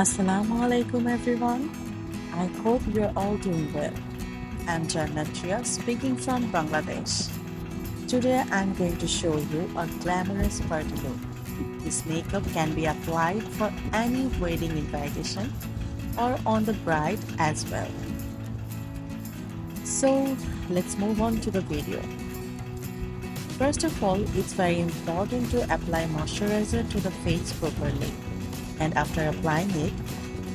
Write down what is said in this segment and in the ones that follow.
Assalamu alaikum everyone. I hope you're all doing well. I'm Jannat Riya speaking from Bangladesh. Today I'm going to show you a glamorous party look. This makeup can be applied for any wedding invitation or on the bride as well. So let's move on to the video. First of all, it's very important to apply moisturizer to the face properly. And after applying it,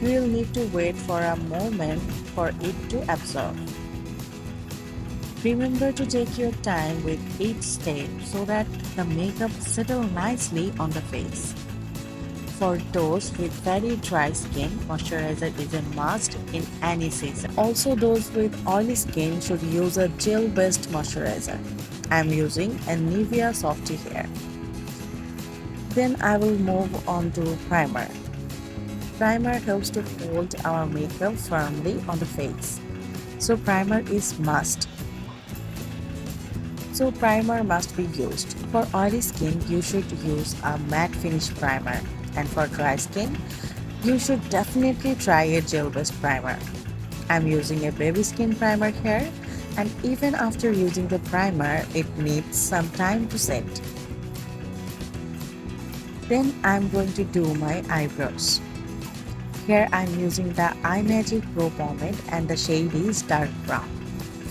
you will need to wait for a moment for it to absorb. Remember to take your time with each step so that the makeup settles nicely on the face. For those with very dry skin, moisturizer is a must in any season. Also, those with oily skin should use a gel-based moisturizer. I am using a Nivea Softy Hair. Then I will move on to primer. Primer helps to hold our makeup firmly on the face. So primer is must. So primer must be used. For oily skin, you should use a matte finish primer. And for dry skin, you should definitely try a gel-based primer. I'm using a baby skin primer here, and even after using the primer, it needs some time to set. Then I'm going to do my eyebrows. Here I'm using the Eye Magic Pro Pomade and the shade is dark brown.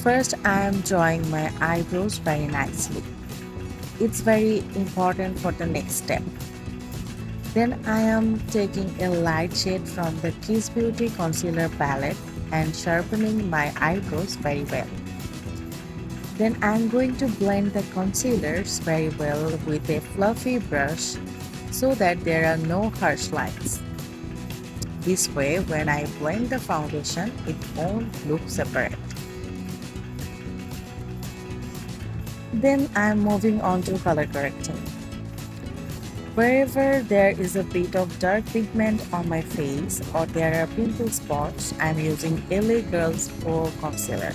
First I am drawing my eyebrows very nicely. It's very important for the next step. Then I am taking a light shade from the Kiss Beauty Concealer palette and sharpening my eyebrows very well. Then I am going to blend the concealers very well with a fluffy brush so that there are no harsh lines. This way, when I blend the foundation, it won't look separate. Then I am moving on to color correcting. Wherever there is a bit of dark pigment on my face or there are pimple spots, I am using LA Girls Pro Concealer.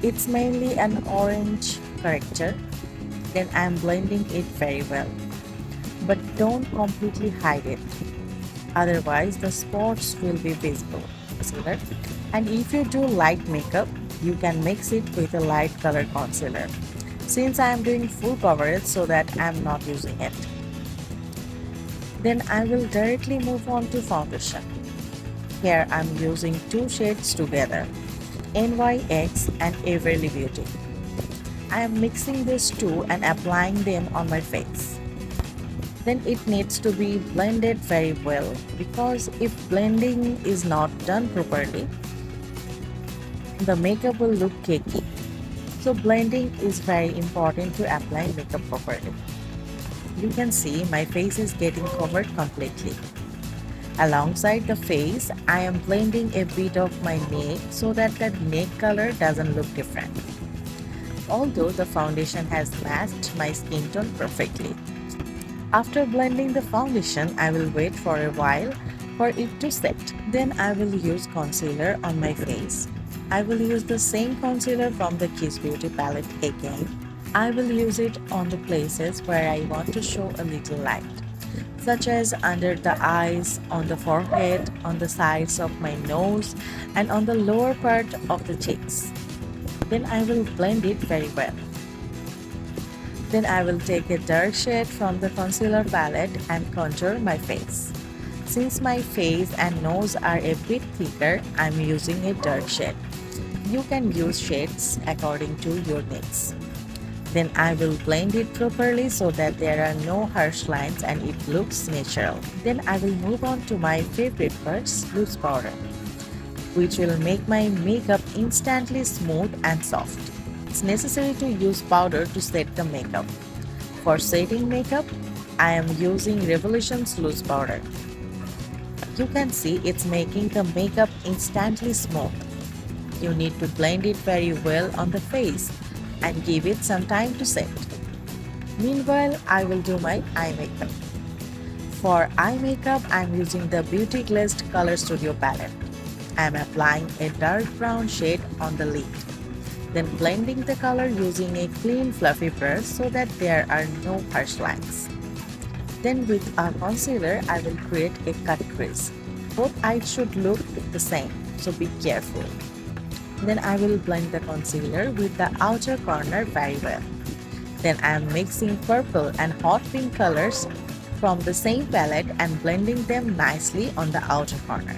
It's mainly an orange corrector. Then I am blending it very well. But don't completely hide it. Otherwise, the spots will be visible. And if you do light makeup, you can mix it with a light color concealer. Since I am doing full coverage, so that I am not using it. Then I will directly move on to foundation. Here I am using two shades together, NYX and Everly Beauty. I am mixing these two and applying them on my face. Then it needs to be blended very well, because if blending is not done properly, the makeup will look cakey. So blending is very important to apply makeup properly. You can see my face is getting covered completely. Alongside the face, I am blending a bit of my neck so that the neck color doesn't look different. Although the foundation has matched my skin tone perfectly. After blending the foundation, I will wait for a while for it to set. Then I will use concealer on my face. I will use the same concealer from the Kiss Beauty palette again. I will use it on the places where I want to show a little light, such as under the eyes, on the forehead, on the sides of my nose, and on the lower part of the cheeks. Then I will blend it very well. Then I will take a dark shade from the concealer palette and contour my face. Since my face and nose are a bit thicker, I am using a dark shade. You can use shades according to your needs. Then I will blend it properly so that there are no harsh lines and it looks natural. Then I will move on to my favorite part, loose powder, which will make my makeup instantly smooth and soft. It's necessary to use powder to set the makeup. For setting makeup, I am using Revolution's loose powder. You can see it's making the makeup instantly smooth. You need to blend it very well on the face and give it some time to set. Meanwhile, I will do my eye makeup. For eye makeup, I am using the Beauty Glazed Color Studio palette. I am applying a dark brown shade on the lid. Then blending the color using a clean fluffy brush so that there are no harsh lines. Then with a concealer, I will create a cut crease. Both eyes should look the same, so be careful. Then I will blend the concealer with the outer corner very well. Then I am mixing purple and hot pink colors from the same palette and blending them nicely on the outer corner.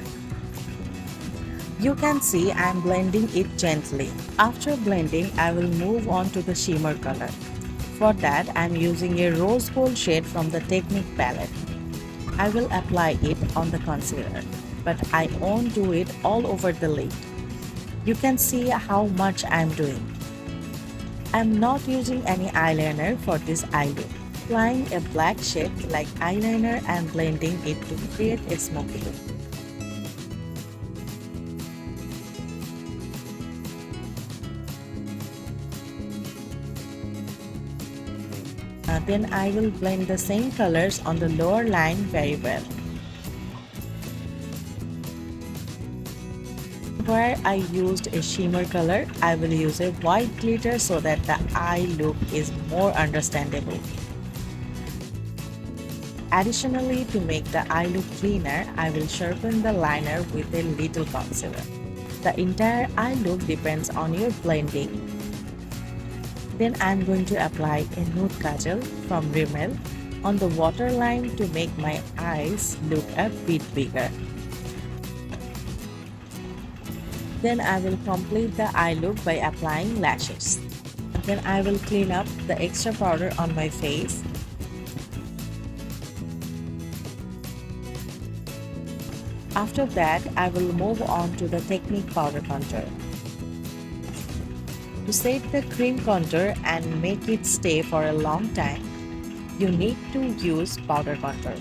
You can see I am blending it gently. After blending, I will move on to the shimmer color. For that, I am using a rose gold shade from the Technique palette. I will apply it on the concealer, but I won't do it all over the lid. You can see how much I am doing. I am not using any eyeliner for this eye look. Applying a black shade like eyeliner and blending it to create a smoky look. Then I will blend the same colors on the lower line very well. Where I used a shimmer color, I will use a white glitter so that the eye look is more understandable. Additionally, to make the eye look cleaner, I will sharpen the liner with a little concealer. The entire eye look depends on your blending. Then I am going to apply a nude kajal from Rimmel on the waterline to make my eyes look a bit bigger. Then I will complete the eye look by applying lashes. Then I will clean up the extra powder on my face. After that, I will move on to the Technique powder contour. To set the cream contour and make it stay for a long time, you need to use powder contour.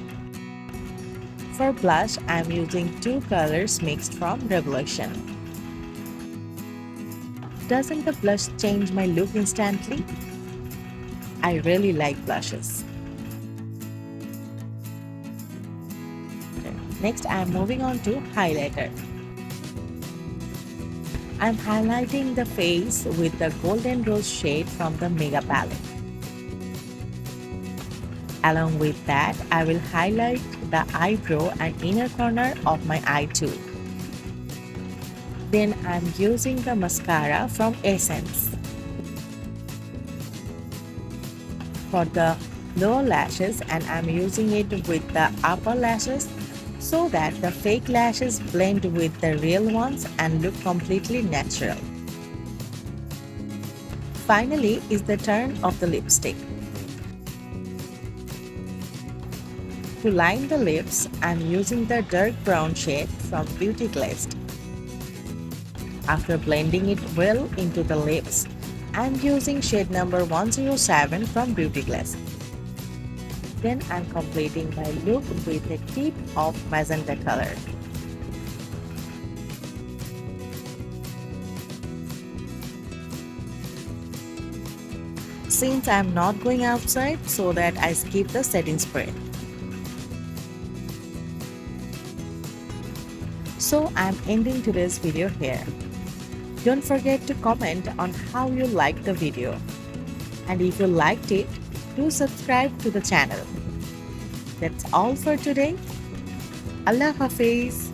For blush, I am using two colors mixed from Revolution. Doesn't the blush change my look instantly? I really like blushes. Next, I am moving on to highlighter. I am highlighting the face with the Golden Rose shade from the Mega palette. Along with that, I will highlight the eyebrow and inner corner of my eye too. Then I am using the mascara from Essence. For the lower lashes, and I am using it with the upper lashes so that the fake lashes blend with the real ones and look completely natural. Finally is the turn of the lipstick. To line the lips, I am using the dark brown shade from Beauty Glazed. After blending it well into the lips, I am using shade number 107 from Beauty Glazed. Then I am completing my look with a tip of magenta color. Since I am not going outside, so that I skip the setting spray. So I am ending today's video here. Don't forget to comment on how you liked the video. And if you liked it, do subscribe to the channel. That's all for today. Allah Hafiz.